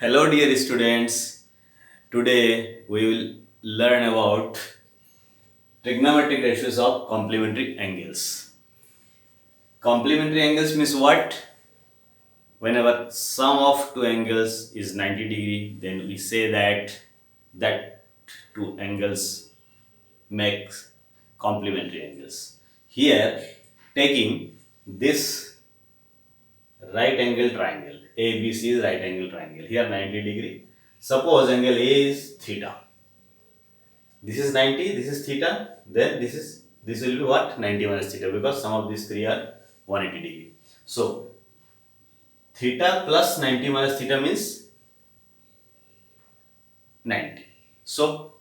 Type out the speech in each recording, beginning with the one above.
Hello, dear students. Today we will learn about trigonometric ratios of complementary angles. Complementary angles means what? Whenever sum of two angles is 90 degree, then we say that two angles makes complementary angles. Here, taking this right angle triangle, ABC is right angle triangle. Here 90 degree. Suppose angle A is theta. This is 90, this is theta, then this will be what? 90 minus theta, because some of these three are 180 degree. So theta plus 90 minus theta means 90. So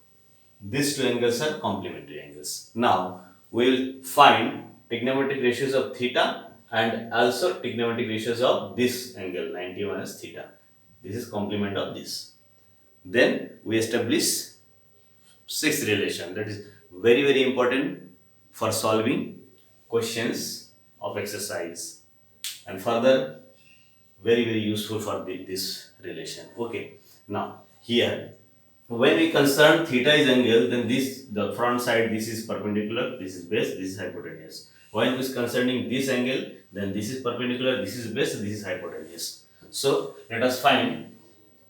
these two angles are complementary angles. Now we will find trigonometric ratios of theta and also trigonometric ratios of this angle 90 minus theta. This is complement of this. Then we establish sixth relation, that is very important for solving questions of exercise, and further very useful for this relation. Okay, now here when we concern theta is angle, then this the front side, this is perpendicular, this is base, this is hypotenuse. When is concerning this angle, then this is perpendicular, this is base, this is hypotenuse. So let us find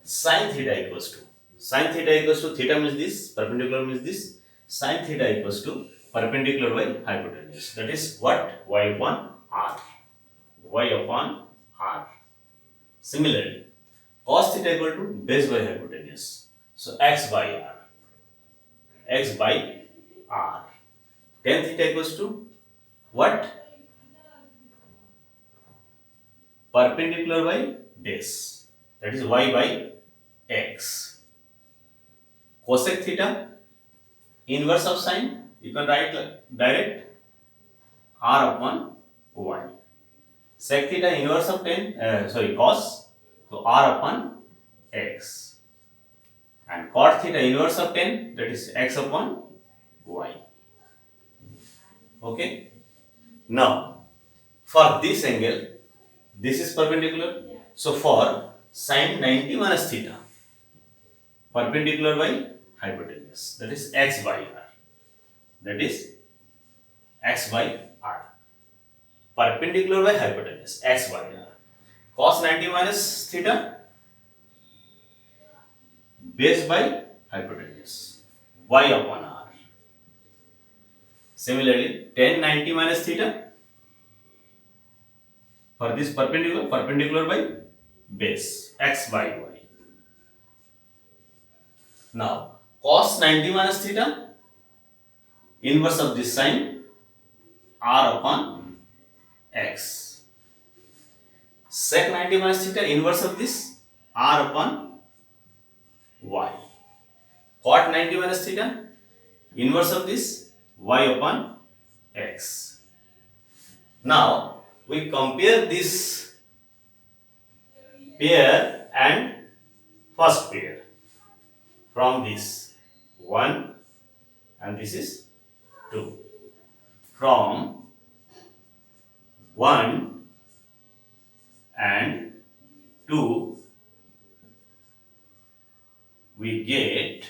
sin theta equals to, theta means this, perpendicular means this, sin theta equals to perpendicular by hypotenuse, that is what? Y upon r. Y upon r. Similarly, cos theta equal to base by hypotenuse, so x by r. X by r. Tan theta equals to what? Perpendicular by base, that is y by x. Cosec theta, inverse of sine, you can write direct r upon y. Sec theta, inverse of cos, so r upon x. And cot theta, inverse of tan, that is x upon y. Okay. Now for this angle, this is perpendicular, so for sin 90 minus theta, perpendicular by hypotenuse, that is x by r, that is x by r. Perpendicular by hypotenuse, x by r. Cos 90 minus theta, base by hypotenuse, y upon r. Similarly, tan 90 minus theta, for this perpendicular by base, x by y. Now cos 90 minus theta, inverse of this sine, r upon x. Sec 90 minus theta, inverse of this, r upon y. Cot 90 minus theta, inverse of this, y upon x. Now we compare this pair and first pair. From this 1 and this is 2. From 1 and 2 we get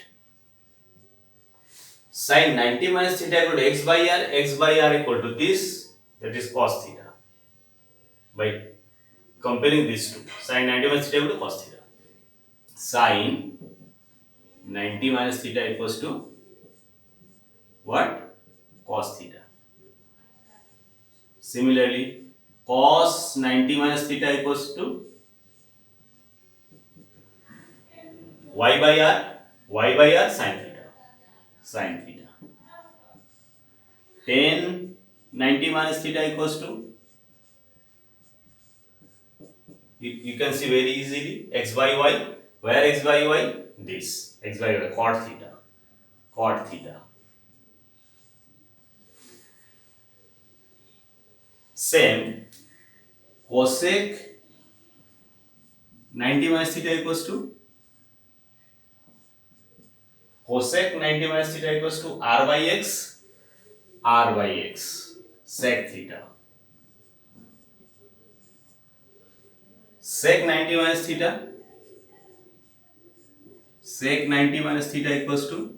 sin 90 minus theta equal to x by r, x by r equal to this, that is cos theta. By comparing these two, sin 90 minus theta equal to cos theta. Sin 90 minus theta equals to what? Cos theta. Similarly, cos 90 minus theta equals to y by r sin theta, sin theta. Tan 90 minus theta equals to, you can see very easily, x by y. Where x by y? This, x by y, cot theta, cot theta. Same, cosec 90 minus theta equals to, cosec 90 minus theta equals to r by x, sec theta. Sec 90 minus theta, sec 90 minus theta equals to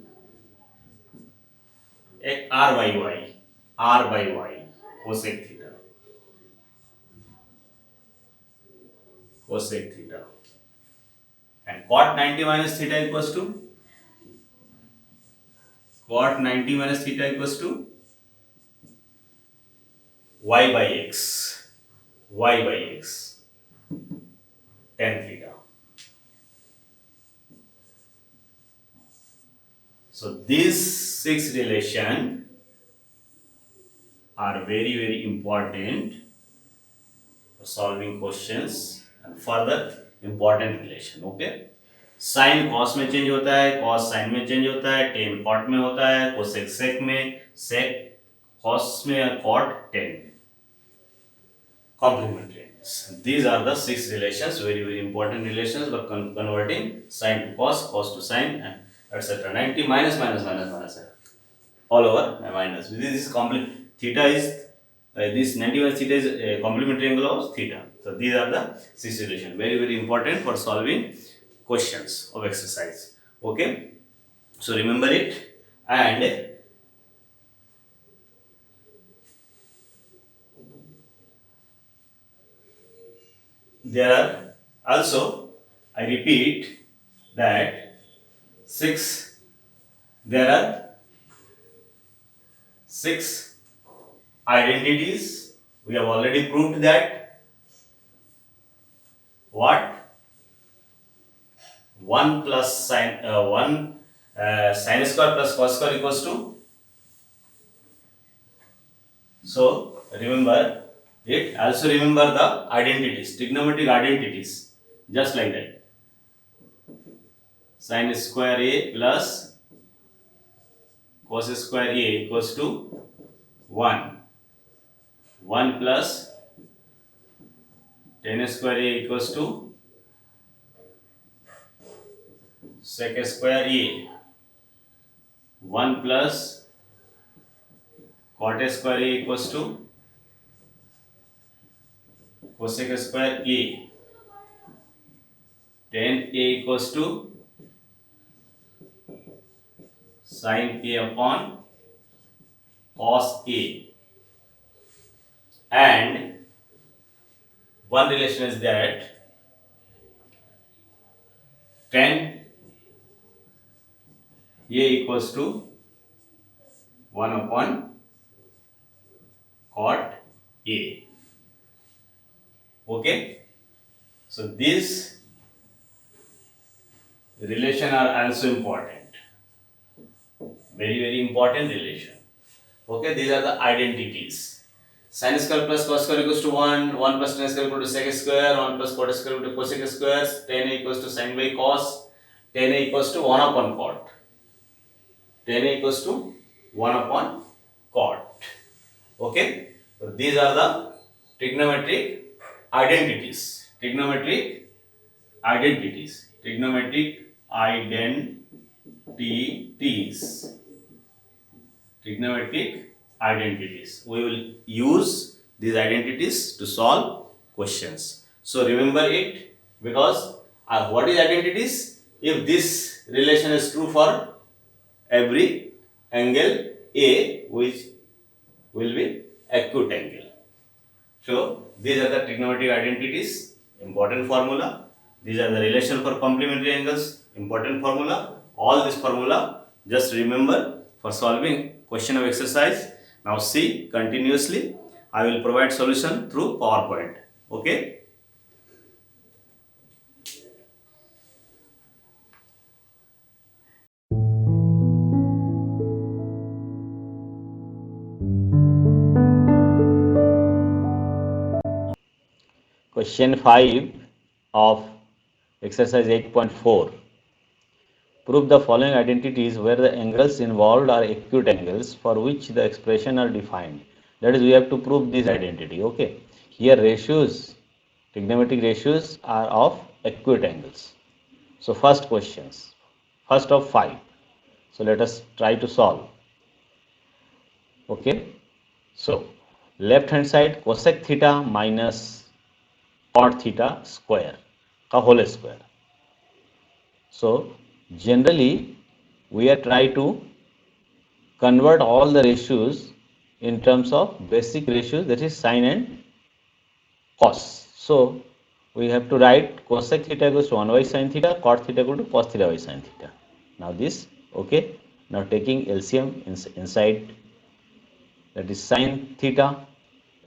r by y, r by y, cosec theta, cosec theta, and cot 90 minus theta equals to cot 90 minus theta equals to y by x, y by x, tan theta. So these six relations are very important for solving questions and further important relation. Okay, sine cos में change होता है, cos sine में change होता है, tan cot में होता है, cosec सेक में, सेक कॉस में और कॉट टेन में. Complementary angles. These are the six relations, very important relations for converting sine to cos, cos to sine, and etc. 90 minus all over minus. This is theta is this 90 minus theta is a complementary angle of theta. So these are the six relations, very important for solving questions of exercise. Okay, so remember it. And there are also, I repeat that there are six identities. We have already proved that what 1 plus sin square plus cos square equals to. So remember it. Also remember the identities, trigonometric identities, just like that. Sin square a plus cos square a equals to 1. 1 plus tan square a equals to sec square a. 1 plus cot square a equals to cosec square a. Tan a equals to sin a upon cos a. And one relation is that tan a equals to 1 upon cot a. Okay, so these relation are also important, very important relation. Okay, these are the identities. Sin square plus cos square equals to 1, 1 plus tan square equal to sec square, 1 plus cot square equal to cosec square, tan a equals to sin by cos, tan a equals to 1 upon cot, tan a equals to 1 upon cot. Okay, so these are the trigonometric identities, trigonometric identities. We will use these identities to solve questions. So remember it, because what is identities? If this relation is true for every angle A, which will be acute angle. So these are the trigonometric identities, important formula. These are the relation for complementary angles, important formula. All this formula just remember for solving question of exercise. Now see continuously. I will provide solution through PowerPoint. Okay. Question 5 of exercise 8.4. Prove the following identities where the angles involved are acute angles for which the expression are defined. That is, we have to prove this identity. Okay. Here ratios, trigonometric ratios are of acute angles. So first questions, first of 5. So let us try to solve. Okay. So left hand side cosec theta minus cot theta square का whole square. So Generally, we are try to convert all the ratios in terms of basic ratios, that is sine and cos. So we have to write cosec theta equals to 1 by sin theta, cot theta equal to cos theta by sin theta. Now this, okay. Now taking LCM inside, that is sin theta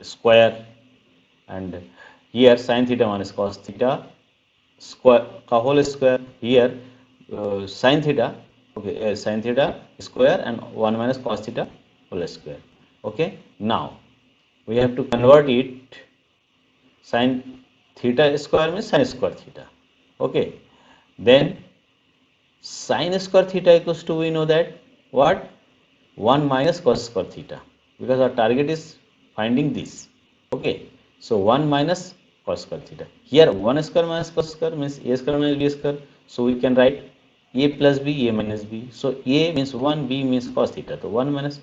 square, and here sin theta minus cos theta square, whole square. Here sin theta, okay, sin theta square and 1 minus cos theta whole square. Okay. Now we have to convert it. Sin theta square means sin square theta. Okay. Then sin square theta equals to, we know that what, 1 minus cos square theta, because our target is finding this. Okay. So 1 minus cos square theta. Here 1 square minus cos square means a square minus b square. So we can write a plus b, a minus b. So a means 1, b means cos theta. So 1 minus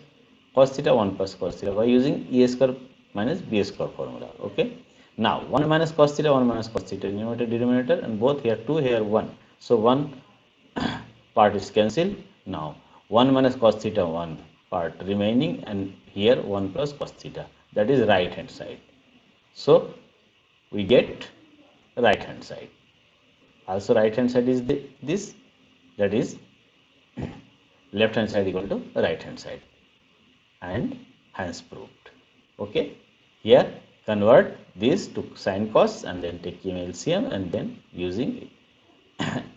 cos theta, 1 plus cos theta, by using a square minus b square formula. Okay. Now 1 minus cos theta, 1 minus cos theta, numerator denominator, and both here 2, here 1. So 1 part is cancelled. Now 1 minus cos theta, 1 part remaining, and here 1 plus cos theta, that is right hand side. So we get right hand side. Also right hand side is this, that is left hand side equal to right hand side, and hence proved. Okay. Here convert this to sin cos and then taking LCM and then using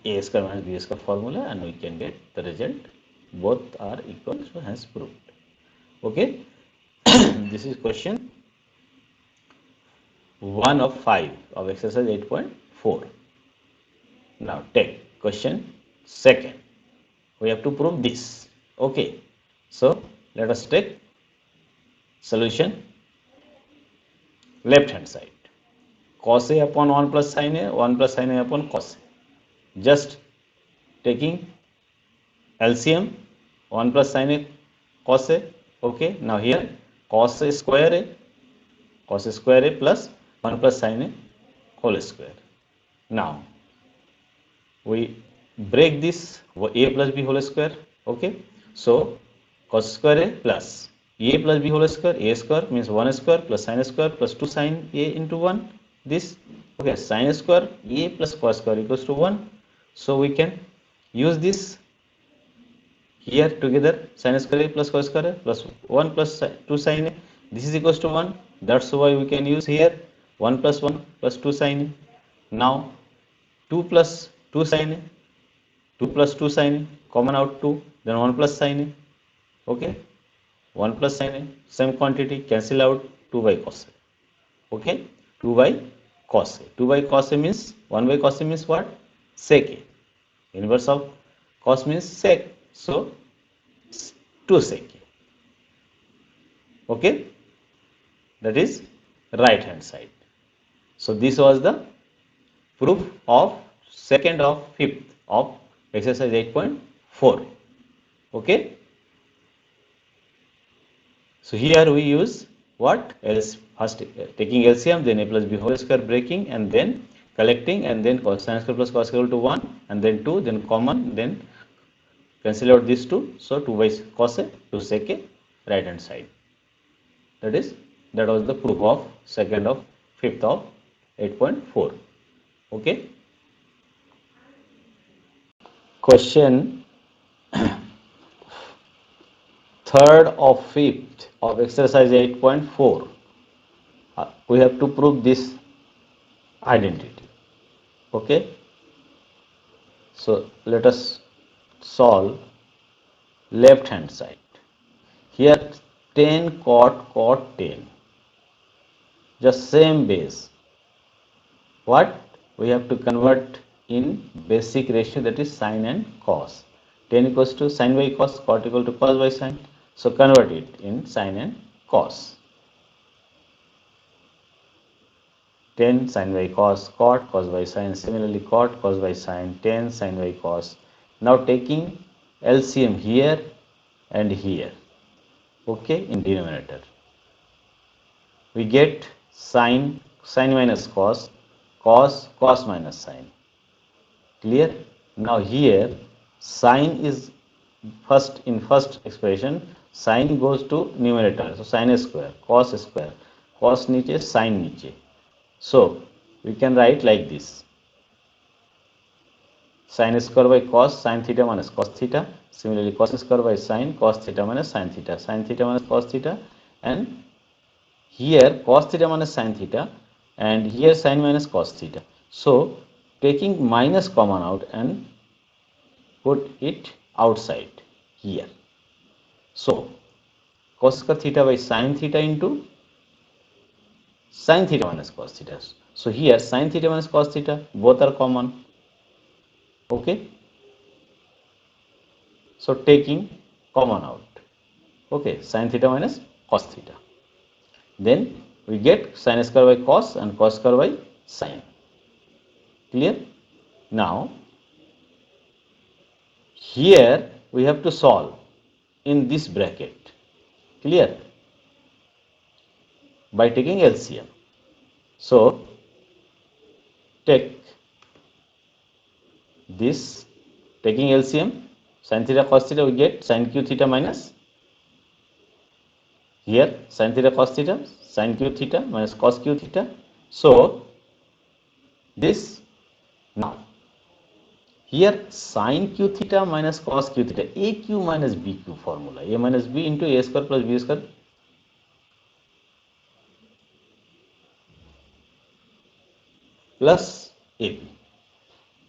a square minus b square formula, and we can get the result. Both are equal, so hence proved. Okay. This is question 1 of 5 of exercise 8.4. Now take question second. We have to prove this. Okay. So let us take solution. Left hand side, cos a upon 1 plus sin a, 1 plus sin a upon cos a. Just taking LCM, 1 plus sin a cos a. Okay. Now here cos a square a plus 1 plus sin a whole square. Now we break this a plus b whole square. Okay. So cos square a plus a plus b whole square, a square means 1 square plus sin square plus 2 sin a into 1, this. Okay. Sin square a plus cos square equals to 1. So we can use this here together, sin square a plus cos square a plus 1 plus 2 sin a, this is equals to 1. That's why we can use here 1 plus 1 plus 2 sin a. Now 2 plus 2 sin a, 2 plus 2 sin a, common out 2, then 1 plus sin a. Okay. 1 plus sin a, same quantity, cancel out, 2 by cos a. Okay. 2 by cos a. 2 by cos a means 1 by cos a means what? Sec a. Inverse of cos means sec. So 2 sec a. Okay. That is right hand side. So this was the proof of second of fifth of exercise 8.4. Okay. So here we use what else? First taking LCM, then a plus b whole square breaking, and then collecting, and then cos sin square plus cos square equal to 1, and then 2, then common, then cancel out these 2. So 2 by cos a, 2 sec a, right hand side. That was the proof of second of fifth of 8.4. Okay. Question third of fifth of exercise 8.4. We have to prove this identity. Okay. So let us solve left hand side. Here 10 cot 10, just same base. What we have to convert in basic ratio, that is sine and cos. 10 equals to sine by cos, cot equal to cos by sine. So convert it in sine and cos. 10 sine by cos, cot cos by sine. Similarly cot cos by sine, 10 sine by cos. Now taking LCM here and here. Okay, in denominator we get sine minus cos, cos minus sine. Clear? Now here Sine is first, in first expression, sine goes to numerator. So sine square, cos niche, sine niche. So we can write like this: sin square by cos, sin theta minus cos theta. Similarly, cos square by sin, cos theta minus sin theta minus cos theta, and here cos theta minus sin theta, and here sin minus cos theta. So taking minus common out and put it outside here. So cos square theta by sin theta into sin theta minus cos theta. So here sin theta minus cos theta both are common. Okay. So taking common out. Okay, sin theta minus cos theta. Then we get sin square by cos and cos square by sin. Clear? Now here we have to solve in this bracket. Clear? By taking LCM. So take this, taking LCM, sin theta cos theta, we get sin q theta minus, here sin theta cos theta, sin q theta minus cos q theta. So this, now here sin q theta minus cos q theta, aq minus bq formula, a minus b into a square plus b square plus ab,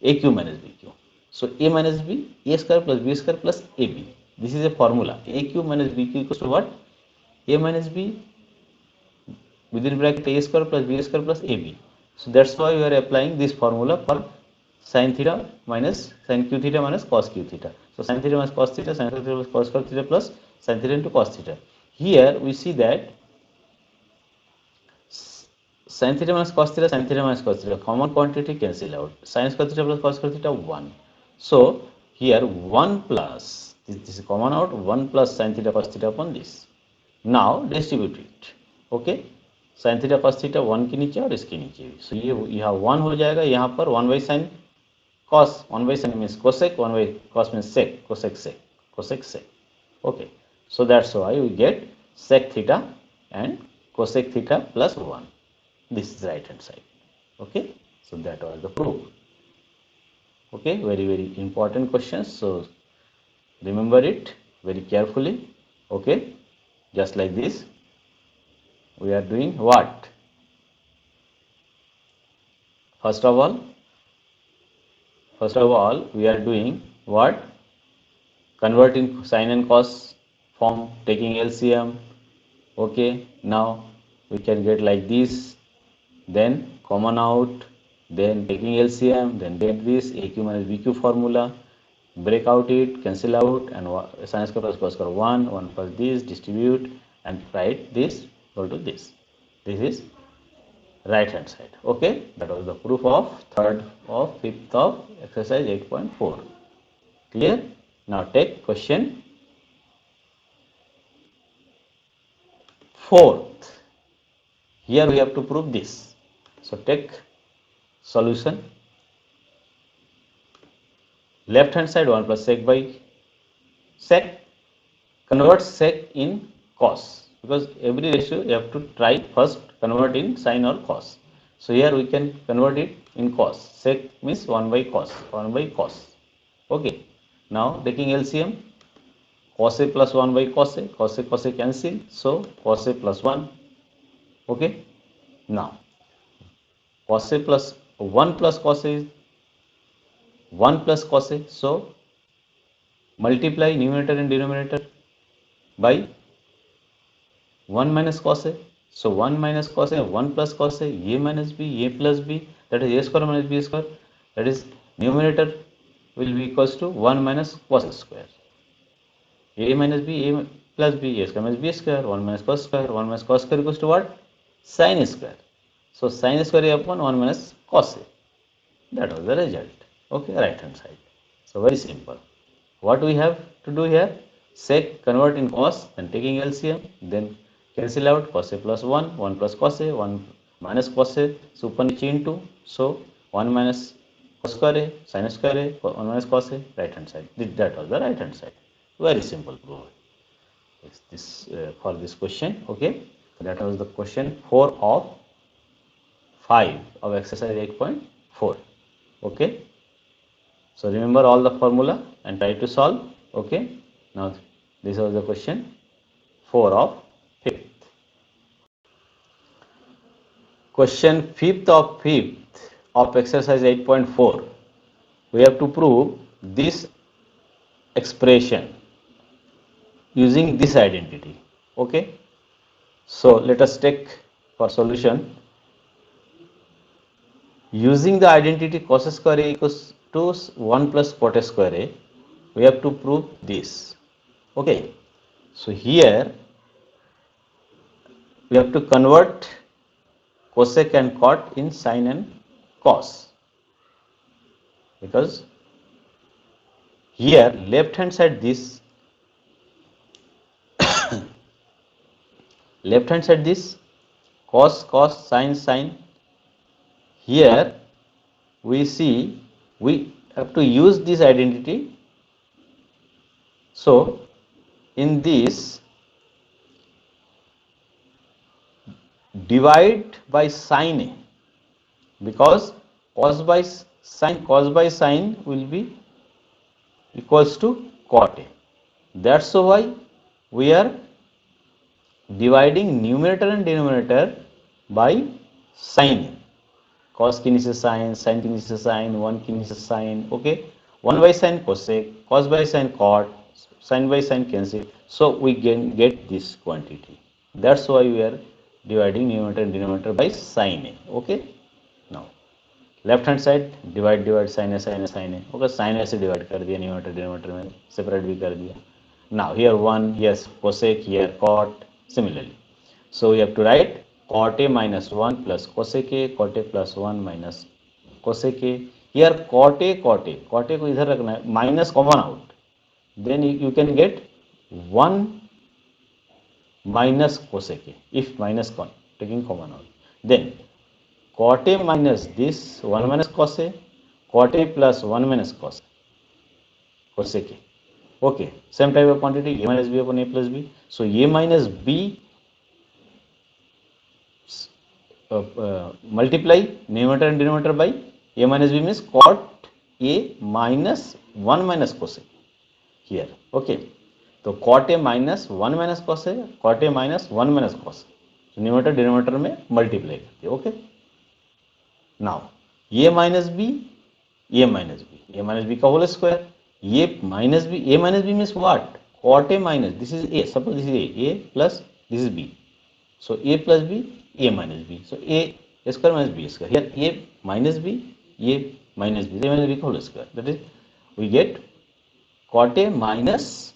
aq minus bq. So a minus b, a square plus b square plus ab. This is a formula. aq minus bq equals to what? A minus b within bracket a square plus b square plus ab. So that's why we are applying this formula for sin theta minus sin q theta minus cos q theta. So sin theta minus cos theta, sin theta plus cos theta plus sin theta into cos theta. Here we see that sin theta minus cos theta, sin theta minus cos theta, common quantity cancel out. Sin square theta plus cos square theta 1. So here 1 plus, this is common out, 1 plus sin theta cos theta upon this. Now distribute it. Okay, sin theta cos theta 1 के नीचे और इसके नीचे भी. सो ये यहाँ 1 हो जाएगा, यहाँ पर 1 by sine cos, 1 by sin means cosec, 1 by cos means sec, cosec sec. Okay, so that's why we get sec theta and cosec theta plus 1. This is right hand side. Okay, so that was the proof. Okay, very important questions, so remember it very carefully. Okay, just like this we are doing what? First of all we are doing what? Converting sin and cos form, taking LCM. Okay, now we can get like this, then common out, then taking LCM, then get this aq minus bq formula, break out it, cancel out, and sin square plus cos square 1 plus this, distribute and write this equal to this. This is right hand side. Okay, that was the proof of third of fifth of exercise 8.4. Clear? Now take question fourth. Here we have to prove this. So take solution. Left hand side 1 plus sec by sec. Convert sec in cos, because every ratio you have to try first convert in sin or cos. So here we can convert it in cos. Sec means 1 by cos, 1 by cos. Okay, now taking LCM, cos a plus 1 by cos a cancel, so cos a plus 1. Okay, now cos a plus 1 plus cos a is 1 plus cos a, so multiply numerator and denominator by 1 minus cos a. So 1 minus cos a, 1 plus cos a minus b, a plus b, that is a square minus b square, that is numerator will be equals to 1 minus cos square. A minus b, a plus b, a square minus b square, 1 minus cos square, 1 minus cos square equals to what? Sin square. So sin square a upon 1 minus cos a. That was the result. Okay, right hand side. So very simple. What we have to do here? Sec convert in cos, then taking LCM, then cancel out cos a plus 1, 1 plus cos a, 1 minus cos a, so ऊपर नीचे into, so 1 minus cos square a, sin square a, 1 minus cos a, right hand side. That was the right hand side. Very simple proof. This for this question. Okay, that was the question 4 of 5 of exercise 8.4. Okay, so remember all the formula and try to solve. Okay, now this was the question 4 of 5th. Question 5th of exercise 8.4. We have to prove this expression using this identity. Okay, so let us take for solution using the identity cos square a equals to 1 plus cot square a. We have to prove this. Okay, so here we have to convert cosec and cot in sin and cos, because here left hand side this cos cos sin sin. Here we see we have to use this identity. So in this divide by sin a, because cos by sin will be equals to cot a. That's why we are dividing numerator and denominator by sin. Cos के नीचे sin, sin के नीचे sin, 1 के नीचे sin. Okay, 1 by sin cosec, cos by sin cot, sin by sin cancel. So we can get this quantity. That's why we are dividing numerator and denominator by sin a. Okay, now left hand side divide sin a sin a sin a. Okay, sin a से divide कर दिया, numerator denominator में separate भी कर दिया. Now here 1, here cosec, here cot. Similarly, so we have to write cot a minus 1 plus cosec a, cot a plus 1 minus cosec a. Here cot a को इधर रखना है, minus common out, then you can get 1 minus cosec a if minus taking common out. Then cot a minus this 1 minus cos a, cot a plus 1 minus cosec a. Okay, same type of quantity a minus b upon a plus b. So a minus b multiply numerator and denominator by a minus b means cot a minus 1 minus cosec here. Okay, तो cot a minus 1 minus cos a, cot a minus 1 minus cos. So numerator denominator में multiply करते हैं. Okay, now a minus b का whole square, a minus b means what? Cot a minus, this is a, suppose this is a plus this is b, so a plus b, a minus b, so a square minus b square. Here a minus b, a minus b, a minus b का whole square, that is we get cot a minus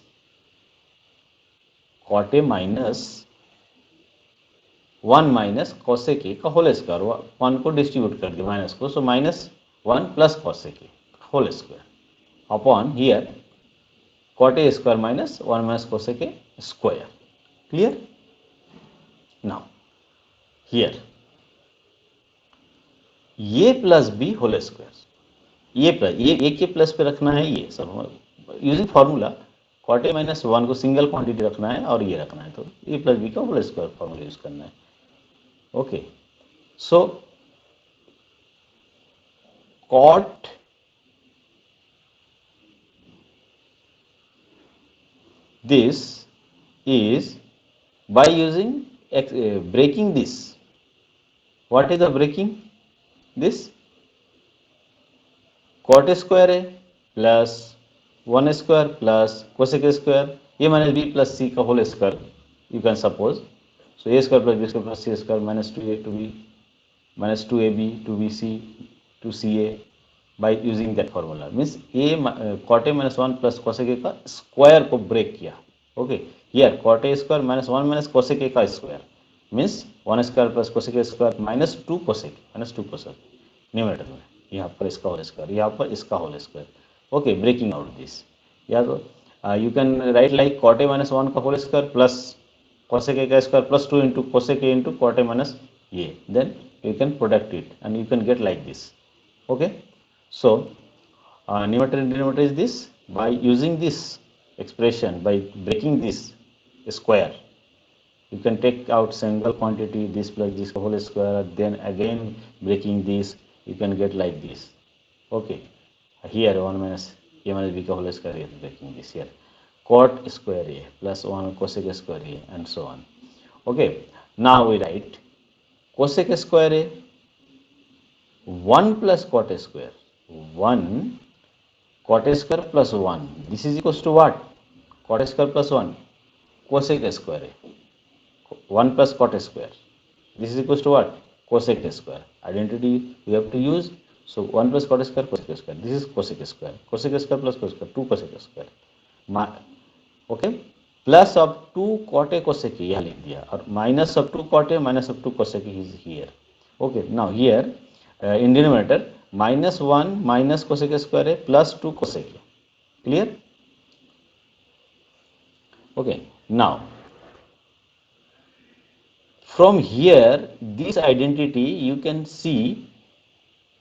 1 minus cosec a का whole square, 1 को distribute कर दिया minus को, so minus 1 plus cosec a whole square upon here cot a square माइनस 1 minus cosec a स्क्वायर. Clear? Now here a plus B whole square, ये के plus पे रखना है, ये सब यूजिंग फार्मूला cot a माइनस 1 को सिंगल क्वांटिटी रखना है और ये रखना है, तो a प्लस बी का होल स्क्वायर फार्मूला यूज करना है. Okay, so cot this is by using breaking this. What is the breaking? This cot square a plus 1 square plus cosec square a minus b plus c का whole square you can suppose. So a square plus b square plus c square minus 2a to b minus 2ab to bc to ca by using that formula means a cot a minus 1 plus cosec a का square को break किया. Okay, here cot a square minus 1 minus cosec a का स्क्वायर means 1 square plus cosec a square minus 2 cosec numerator में, यहाँ पर इसका whole square, यहाँ पर इसका whole square. Okay, breaking out this, या तो you can write like cot a minus 1 का whole square plus cosec a का square plus 2 into cosec a into cot a minus a, then you can product it and you can get like this. Okay, So numerator and denominator is this. By using this expression, by breaking this square, you can take out single quantity, this plus this whole square, then again breaking this, you can get like this. Okay, here 1 minus a minus b ka whole square is breaking this here, cot square a plus 1 cosec square a, and so on. Okay, now we write cosec square a 1 plus cot square, 1 cot square plus 1, this is equals to what? Cot square plus 1 cosec square a, 1 plus cot square, this is equals to what? Cosec square. Identity we have to use. So 1 plus cot square cosec square, this is cosec square, cosec square plus cos square 2 cosec square, okay, plus of 2 cot a cosec यहाँ लिख दिया, और minus of 2 cot a minus of 2 cosec is here. Okay, now here in denominator minus 1 minus cosec square a plus 2 cosec a. Clear? Okay, now from here this identity you can see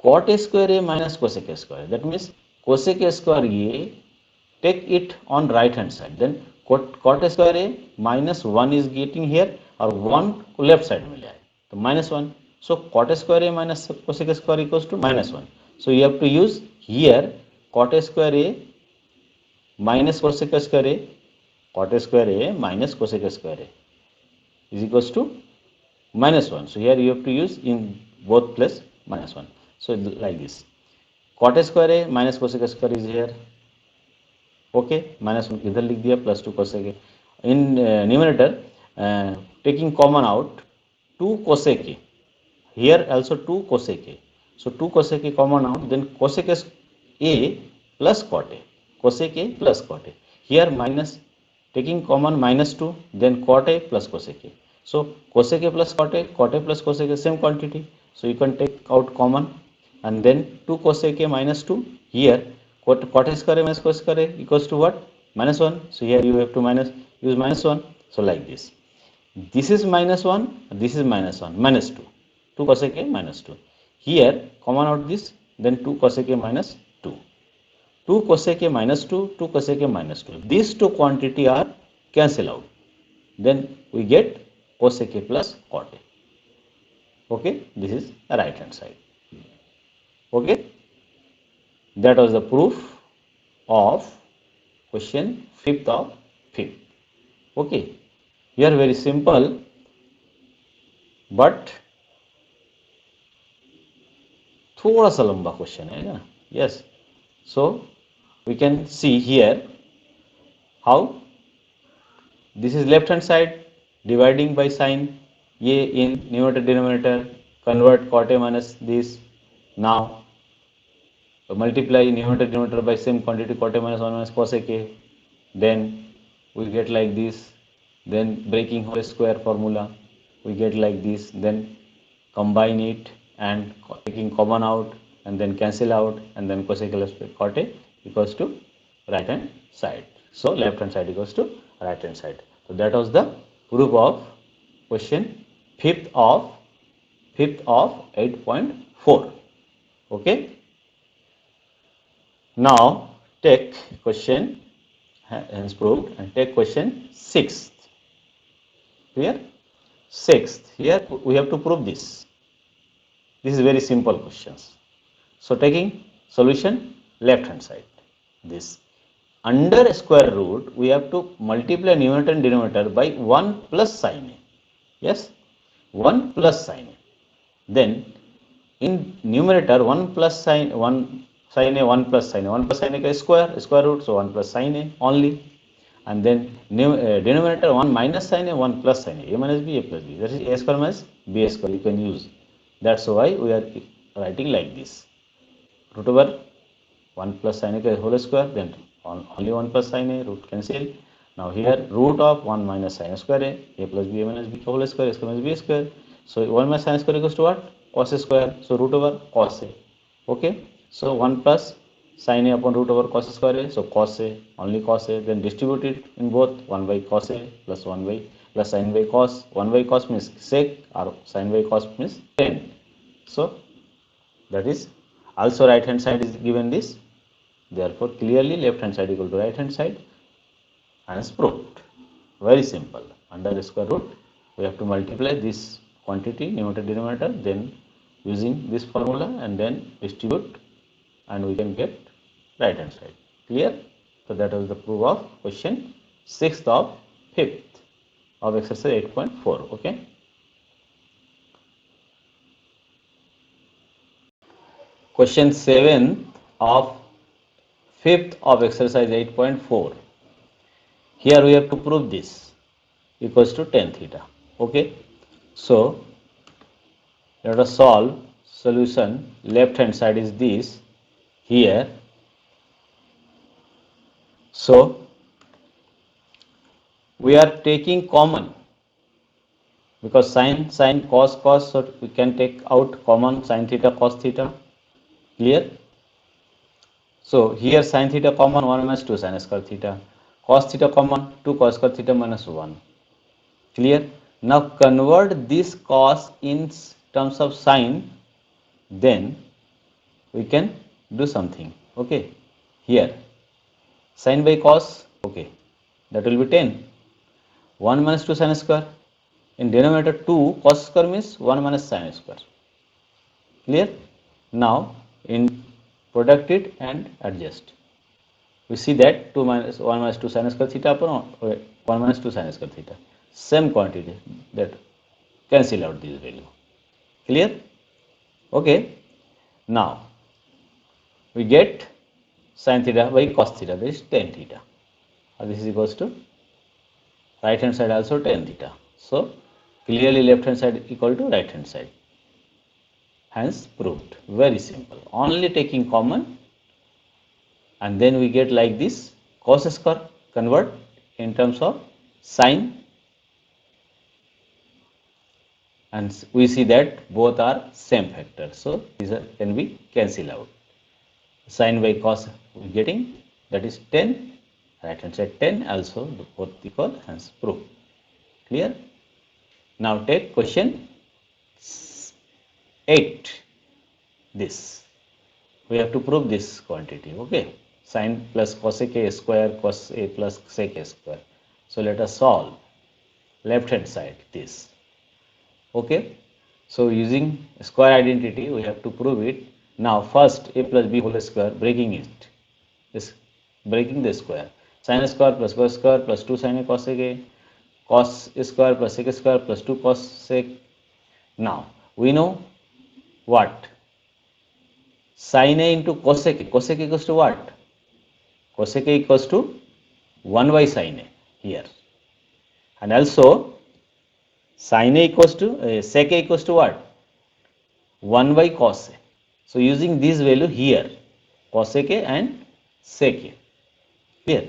cot square a minus cosec square, that means cosec square a, take it on right hand side, then cot square a minus 1 is getting here, or 1 left side में ले आए तो minus 1, so cot square a minus cosec square equals to minus 1. So you have to use here cot square a minus cosec square a, cot square a minus cosec square a is equals to minus 1. So here you have to use in both place minus 1. So like this, cot square a minus cosec square is here. Okay, minus 1 इधर लिख दिया, plus 2 cosec A. In numerator taking common out 2 cosec A, here also 2 cosec A, so 2 cosec A common out, then cosec A plus cot A, cosec A plus cot A, here minus taking common minus 2, then cot a plus cosec a. So cosec a plus cot a plus cosec a, same quantity, so you can take out common, and then 2 cosec a minus 2, here cot square a minus cos square a equals to what? Minus 1. So here you have to use minus 1. So like this, this is minus 1, this is minus 1, minus 2, 2 cosec a minus 2, here common out this, then 2 cosec a minus 2, 2 cosec a minus 2, 2 cosec a minus 2. These two quantity are cancel out. Then we get cosec a plus cot a. Okay, this is the right hand side. Okay, that was the proof of question 5th of 5th. Okay, here very simple, but थोड़ा सा लंबा question है ना. Yes, so we can see here how this is left hand side, dividing by sign a in numerator denominator, convert cot a minus this, now multiply numerator denominator by same quantity cot a minus 1 minus cosec a, then we get like this, then breaking whole square formula we get like this, then combine it and taking common out and then cancel out, and then cosec plus cot a equals to right hand side. So left hand side equals to right hand side. So that was the proof of question 5th of 8.4. Okay, now take question hence proved, and take question 6th. Clear? 6th, here we have to prove this. This is very simple questions. So taking solution left hand side, this under square root we have to multiply numerator and denominator by 1 plus sin a. Yes, 1 plus sin a. Then in numerator 1 plus sin 1 sin a, 1 plus sin a, 1 plus sin a square root, so 1 plus sin a only, and then denominator 1 minus sin a, 1 plus sin a minus b, a plus b, that is a square minus b square you can use. That's why we are writing like this, root over 1 plus sin a whole square, then only 1 plus sin a, root cancel. Now here root of 1 minus sin square a plus b, a minus b whole square, a square minus b square. So 1 minus sin square equals to what? Cos square. So root over cos a. Okay, so 1 plus sin a upon root over cos square a, so cos a, only cos a, then distribute it in both, 1 by cos a plus 1 by plus sin by cos, 1 by cos means sec, or sin by cos means tan. So that is Also right hand side is given this. Therefore, clearly left hand side equal to right hand side, hence proved. Very simple. Under the square root, we have to multiply this quantity, numerator, denominator, then using this formula and then distribute, and we can get right hand side. Clear? So that was the proof of question 6th of 5th of exercise 8.4. Okay. Question 7 of 5th of exercise 8.4. Here we have to prove this equals to tan theta. Okay. So let us solve. Solution, left hand side is this here. So we are taking common because sin cos, so we can take out common sin theta cos theta. Clear? So here sin theta common 1 minus 2 sin square theta, cos theta common 2 cos square theta minus 1. Clear? Now convert this cos in terms of sin, then we can do something. Okay, here sin by cos, okay, that will be 10. 1 minus 2 sin square, in denominator 2 cos square means 1 minus sin square. Clear? Now in product it and adjust. We see that 2 minus 1 minus 2 sin square theta upon 1 minus 2 sin square theta. Same quantity, that cancel out this value. Clear? Okay. Now we get sin theta by cos theta, that is tan theta. This is equals to right hand side also tan theta. So clearly left hand side equal to right hand side. Hence proved. Very simple. Only taking common, and then we get like this cos square convert in terms of sine, and we see that both are same factor. So these can be cancel out. Sine by cos we getting, that is 10, right hand side 10 also both equal, hence proof. Clear? Now take question 8. This we have to prove this quantity. Okay, sine plus cosec a square cos a plus sec a square. So let us solve left hand side this. Okay, so using square identity we have to prove it. Now first a plus b whole square, breaking it, is breaking the square. Sin square plus cos square plus 2 sin a cos a, cos square plus sec square plus 2 cos sec. Now we know what sin a into cosec a. Cosec equals to what? Cosec a equals to 1 by sin a here, and also sin a equals to sec a equals to what? 1 by cos a. So using this value here, cosec a and sec a. Clear?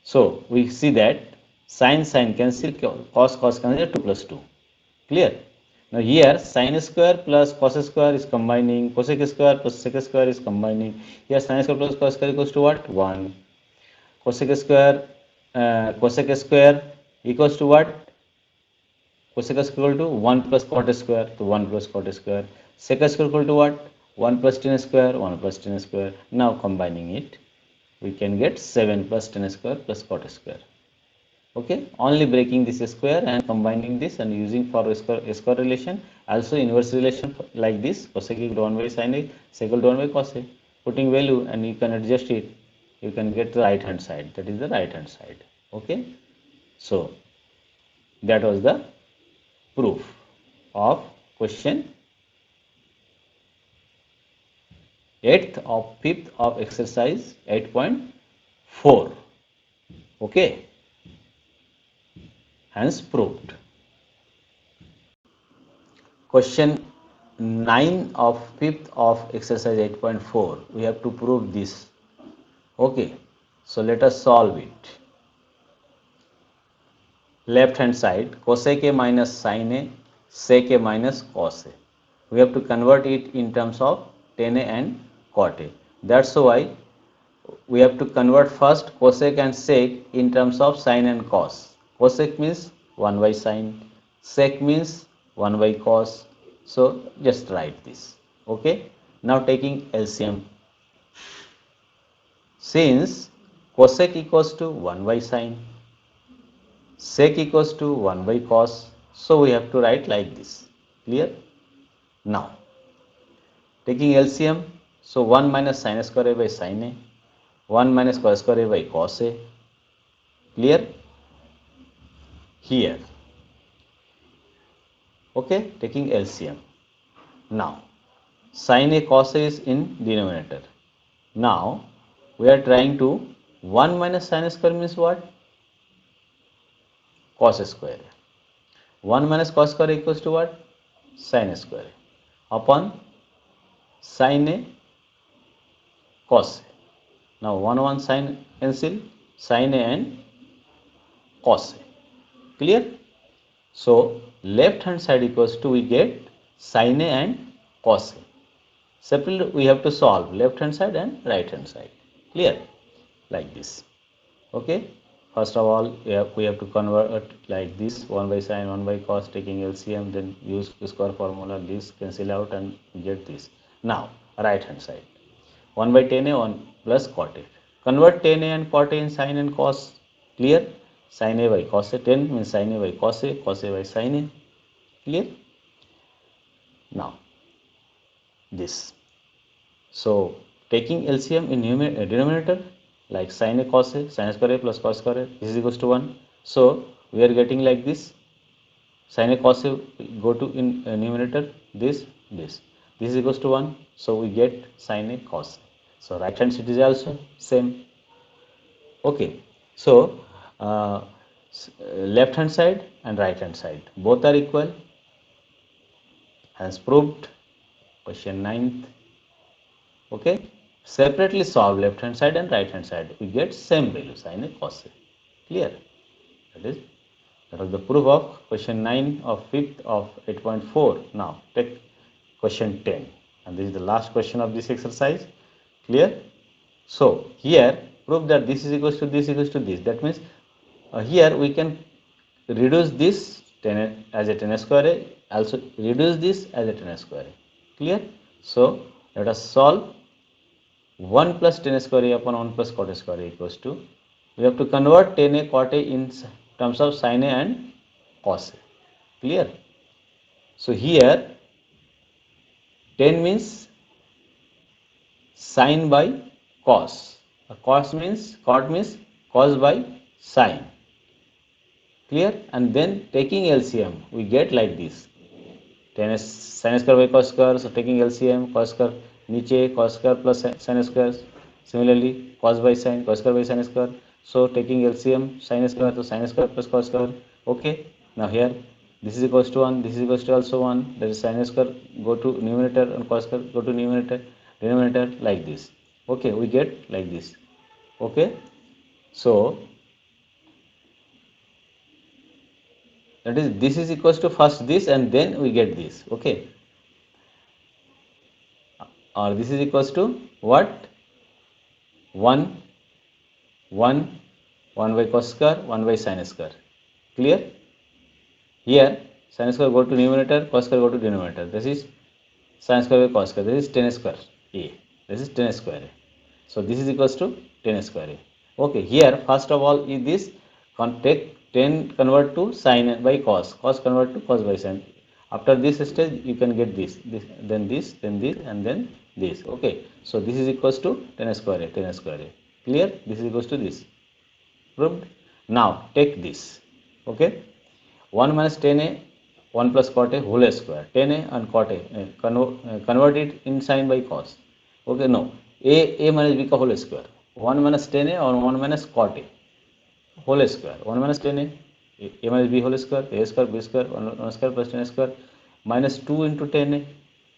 So we see that sin cancel, cos cancel, 2 plus 2. Clear? Now here sin square plus cos square is combining, cosec square plus sec square is combining. Here sin square plus cos square equals to what? 1. Cosec square equals to what? Cosec is equal to 1 plus cot square, to 1 plus cot square. Sec square equal to what? 1 plus tan square, 1 plus tan square. Now combining it, we can get 7 plus tan square plus cot square. Okay, only breaking this square and combining this and using for square relation, also inverse relation like this, cosec equal to 1 by sin a, sec equal to 1 by cos a. Putting value and you can adjust it, you can get the right hand side, that is the right hand side. Okay, so that was the proof of question 8th of 5th of exercise 8.4. Okay, hence proved. Question 9 of 5th of exercise 8.4, we have to prove this. Okay, so let us solve it. Left hand side cosec a minus sin a, sec a minus cos a. We have to convert it in terms of tan a and cot a. That's why we have to convert first cosec and sec in terms of sin and cos. Cosec means 1 by sin, sec means 1 by cos. So just write this. Okay. Now taking LCM, since cosec equals to 1 by sine, sec equals to 1 by cos, so we have to write like this. Clear? Now taking LCM, so 1 minus sin square a by sin a, 1 minus cos square a by cos a. Clear? Here. Okay, taking LCM. Now sin a cos a is in denominator. Now we are trying to 1 minus sin square means what? Cos square. 1 minus cos square equals to what? Sin square upon sin a cos a. Now 1 sin cancel, sin a and cos a. Clear? So left hand side equals to, we get sin a and cos a. Separately we have to solve left hand side and right hand side. Clear? Like this. Okay, first of all we have to convert like this, 1 by sin 1 by cos, taking LCM, then use square formula, this cancel out and get this. Now right hand side, 1 by tan a 1 plus cot a, convert tan a and cot a in sin and cos. Clear? Sin a by cos a, 10 means sin a by cos a, cos a by sin a. Clear? Now this, so taking LCM in denominator, like sin a cos a, sin square a plus cos square a, this is equals to 1. So we are getting like this, sin a cos a go to in numerator, this is equals to 1. So we get sin a cos a. So right hand side is also same. Okay, so uh, left hand side and right hand side both are equal, as proved. Question 9th. Okay, separately solve left hand side and right hand side, we get same value, sin a cos a. Clear? That was the proof of question 9 of 5th of 8.4. Now take question 10, and this is the last question of this exercise. Clear? So here prove that this is equals to this equals to this. That means here we can reduce this 10 as a 10 square a, also reduce this as a 10 square a. Clear? So let us solve 1 plus tan square a upon 1 plus cot square a equals to, we have to convert tan a cot a in terms of sin a and cos a. Clear? So here 10 means sin by cos, cos means cot means cos by sin. Clear? And then taking LCM we get like this, 10 sin square by cos square, so taking LCM, cos square नीचे cos square plus sin square, similarly cos by sin, cos square by sin square, so taking LCM sin square, so sin square plus cos square. Okay, now here this is equals to 1, this is equals to also 1, that is sin square go to numerator and cos square go to numerator, denominator, like this. Okay, we get like this. Okay, so that is, this is equals to first this and then we get this. Okay, or this is equals to what, 1 1 1 by cos square 1 by sin square. Clear? Here sin square go to numerator, cos square go to denominator, this is sin square by cos square, this is 10 square a, this is 10 square a. So this is equals to 10 square a. Okay, here first of all is this, take 10 convert to sin by cos, cos convert to cos by sin. After this stage you can get this, then this, then this, and then this. Okay, so this is equals to 10 square a, 10 square a. Clear? This is equals to this. Proved? Now take this. Okay, 1 minus 10 a 1 plus cot a whole square, 10 a and cot a, convert it in sin by cos. Okay, no, a minus b ka whole square, 1 minus 10 a or 1 minus cot a whole square, 1 minus 10 a minus b whole square, a square b square, 1 square plus 10 square, minus 2 into 10 a,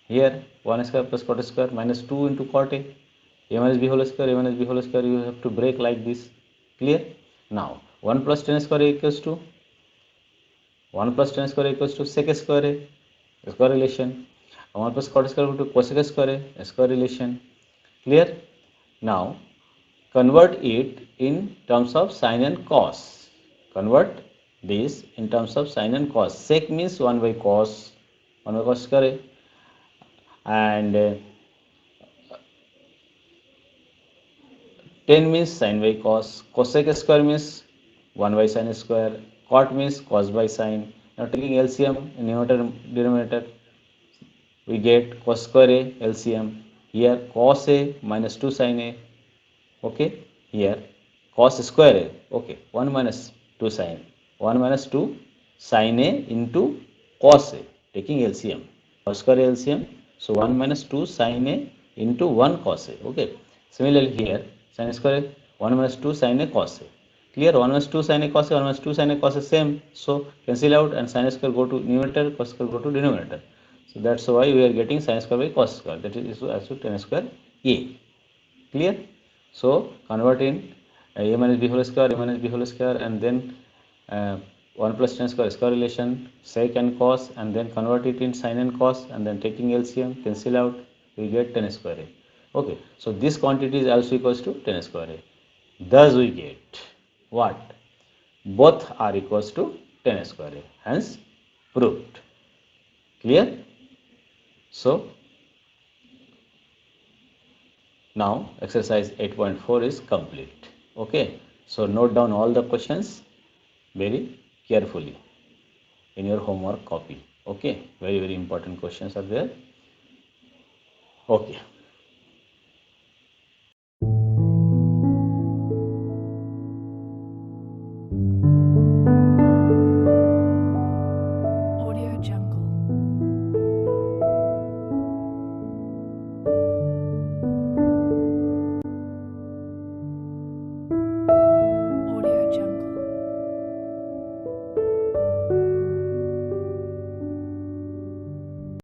here 1 square plus cot square minus 2 into cot a minus b whole square, a minus b whole square, you have to break like this. Clear? Now 1 plus 10 square equals to 1 plus 10 square equals to sec square a, square relation. 1 plus cot square equals to cosec square a, square relation. Clear? Now convert it in terms of sin and cos. Convert this in terms of sin and cos. Sec means 1 by cos, 1 by cos square a, and tan means sin by cos, cosec square means 1 by sin square, cot means cos by sin. Now taking LCM in numerator denominator, we get cos square A LCM. Here cos A minus 2 sin A. Okay, here cos square A. Okay, 1 minus 2 sin. 1 minus 2 sin A into cos A. Taking LCM. Cos square A LCM. So 1 minus 2 sin A into 1 cos A. Okay. Similarly here sin square A 1 minus 2 sin A cos A. Clear? 1 minus 2 sin A cos A, 1 minus 2 sin A cos A same. So cancel out and sin square go to numerator, cos square go to denominator. So that's why we are getting sin square by cos square. That is equal to tan square A. Clear? So convert in a minus b whole square, a minus b whole square, and then 1 plus tan square square relation, sec and cos, and then convert it in sin and cos, and then taking LCM, cancel out, we get tan square A. Okay, so this quantity is also equals to tan square A. Thus we get what? Both are equals to tan square A. Hence proved. Clear? So now exercise 8.4 is complete. Okay, so note down all the questions very carefully in your homework copy. Okay, very important questions are there. Okay.